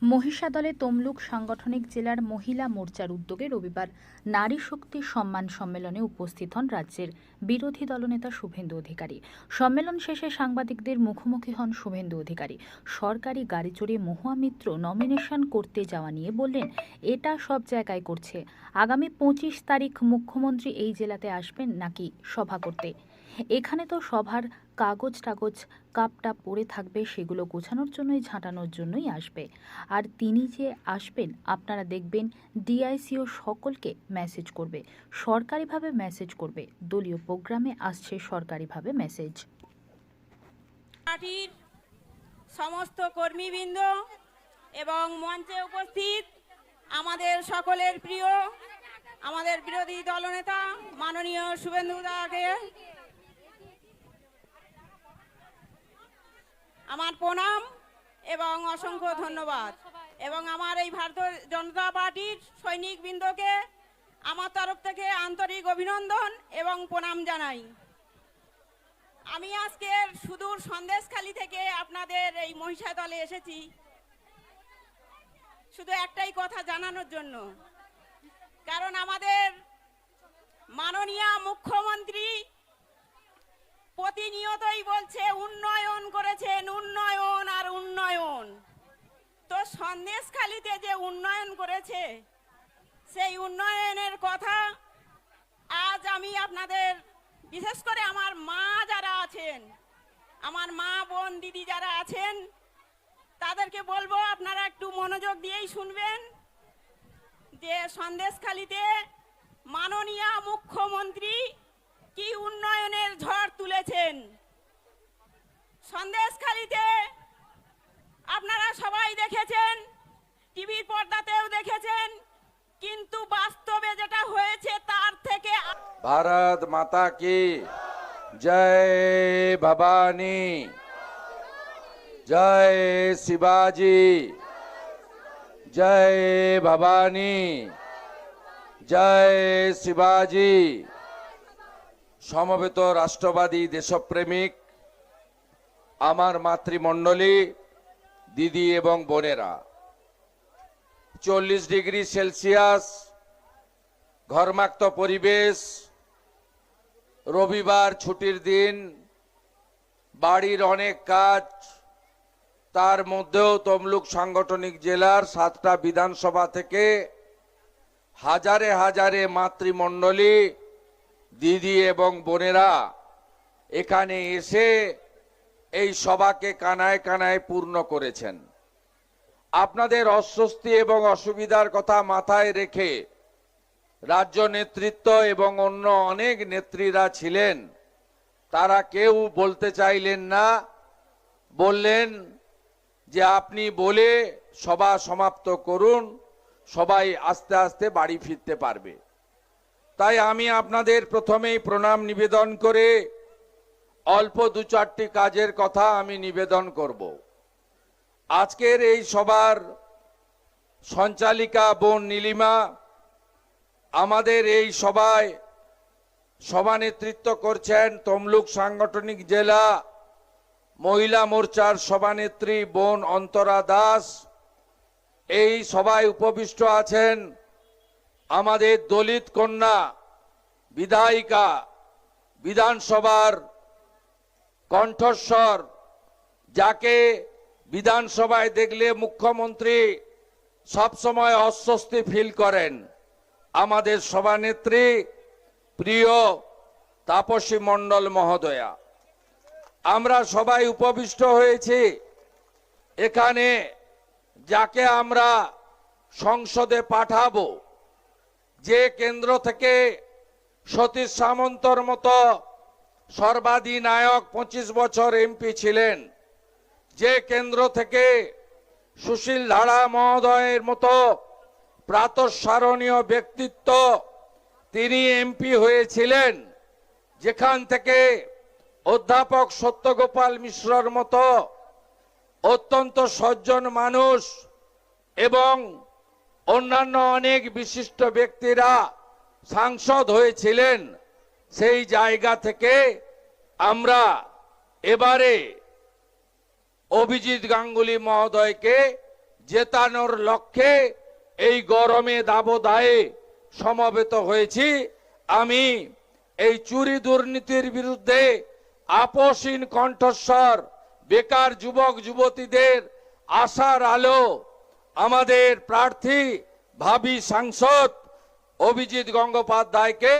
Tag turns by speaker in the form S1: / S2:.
S1: মহিষাদলে তমলুক সাংগঠনিক জেলার মহিলা মোর্চার উদ্যোগে রবিবার নারী শক্তি সম্মান সম্মেলনে উপস্থিত হন রাজ্যের বিরোধী দলনেতা শুভেন্দু অধিকারী। সম্মেলন শেষে সাংবাদিকদের মুখোমুখি হন শুভেন্দু অধিকারী। সরকারি গাড়ি চড়িয়ে মহুয়া মিত্র নমিনেশন করতে যাওয়া নিয়ে বললেন, এটা সব জায়গায় করছে। আগামী 25 তারিখ মুখ্যমন্ত্রী এই জেলাতে আসবেন নাকি সভা করতে? এখানে তো সভার কাগজ কাপটা পড়ে থাকবে, সেগুলো গোছানোর জন্যই, ঝাঁটানোর জন্যই আসবে। আর তিনি যে আসবেন, আপনারা দেখবেন ডিআইসিও সকলকে মেসেজ করবে, সরকারিভাবে মেসেজ করবে। দলীয় প্রোগ্রামে আসছে সরকারিভাবে মেসেজ।
S2: পার্টির সমস্ত কর্মীবৃন্দ এবং মঞ্চে উপস্থিত আমাদের সকলের প্রিয় আমাদের বিরোধী দলনেতা মাননীয় শুভেন্দু দাকে আমার প্রণাম এবং অসংখ্য ধন্যবাদ। এবং আমার এই ভারতীয় জনতা পার্টির সৈনিকবৃন্দকে আমার তরফ থেকে আন্তরিক অভিনন্দন এবং প্রণাম জানাই। আমি আজকের সুদূর সন্দেশখালী থেকে আপনাদের এই মহিষাদলে এসেছি শুধু একটাই কথা জানানোর জন্য। কারণ আমাদের মাননীয় মুখ্যমন্ত্রী প্রতিনিয়তই বলছে উন্নয়ন করেছেন, উন্নয়ন আর উন্নয়ন। তো সন্দেশখালীতে যে উন্নয়ন করেছে সেই উন্নয়নের কথা আজ আমি আপনাদের, বিশেষ করে আমার মা যারা আছেন, আমার মা বোন দিদি যারা আছেন, তাদেরকে বলবো আপনারা একটু মনোযোগ দিয়েই শুনবেন যে সন্দেশখালীতে মাননীয় মুখ্যমন্ত্রী কি উন্নয়নের ঝড় তুলেছেন। সন্দেশখালীতে আপনারা সবাই দেখেছেন, টিভির পর্দাতেও দেখেছেন, কিন্তু বাস্তবে যেটা হয়েছে তার থেকে।
S3: भारत माता की जय भवानी, जय शिवाजी, जय भवानी, जय शिवाजी। সমবেত রাষ্ট্রবাদী দেশপ্রেমিক আমার মাতৃমণ্ডলী, দিদি এবং বোনেরা, 40 ডিগ্রি সেলসিয়াস ঘর্মাক্ত পরিবেশ, রবিবার ছুটির দিন, বাড়ির অনেক কাজ, তার মধ্যেও তমলুক সাংগঠনিক জেলার 7টা বিধানসভা থেকে হাজারে হাজারে মাতৃমণ্ডলী, দিদি এবং বোনেরা এখানে এসে এই সভাকে কানায় কানায় পূর্ণ করেছেন। আপনাদের অস্বস্তি এবং অসুবিধার কথা মাথায় রেখে রাজ্য নেতৃত্ব এবং অন্য অনেক নেত্রীরা ছিলেন, তারা কেউ বলতে চাইলেন না। বললেন যে আপনি বলে সভা সমাপ্ত করুন, সবাই আস্তে আস্তে বাড়ি ফিরতে পারবে। তাই আমি আপনাদের প্রথমেই প্রণাম নিবেদন করে অল্প 2-4টি কাজের কথা আমি নিবেদন করব। আজকের এই সভার সঞ্চালিকা বোন নীলিমা আমাদের এই সভায় সভানেতৃত্ব করছেন তমলুক সাংগঠনিক জেলা মহিলা মোর্চার সভানেত্রী বোন অন্তরা দাস। এই সভায় উপবিষ্ট আছেন আমাদের দলিত কন্যা বিধায়িকা, বিধানসভার কণ্ঠস্বর, যাকে বিধানসভায় দেখলে মুখ্যমন্ত্রী সবসময় অস্বস্তি ফিল করেন, আমাদের সভানেত্রী প্রিয় তাপসী মণ্ডল মহোদয়া। আমরা সবাই উপবিষ্ট হয়েছি এখানে, যাকে আমরা সংসদে পাঠাবো, যে কেন্দ্র থেকে সতীশ সামন্তর মতো সর্বাধিনায়ক 25 বছর এমপি ছিলেন, যে কেন্দ্র থেকে সুশীল ধারা মহোদয়ের মতো প্রাতঃস্মরণীয় ব্যক্তিত্ব তিনি এমপি হয়েছিলেন, যেখান থেকে অধ্যাপক সত্যগোপাল মিশ্রর মতো অত্যন্ত সজ্জন মানুষ এবং অন্যান্য অনেক বিশিষ্ট ব্যক্তিরা সাংসদ হয়েছিলেন, সেই জায়গা থেকে আমরা এবারে অভিজিৎ গাঙ্গুলি মহোদয়কে জেতানোর লক্ষ্যে এই গরমে দাবদাহে সমবেত হয়েছি। আমি এই চুরি দুর্নীতির বিরুদ্ধে আপোষহীন কণ্ঠস্বর, বেকার যুবক যুবতীদের আশার আলো, আমাদের প্রার্থী ভাবী সাংসদ অভিজিৎ গঙ্গোপাধ্যায়কে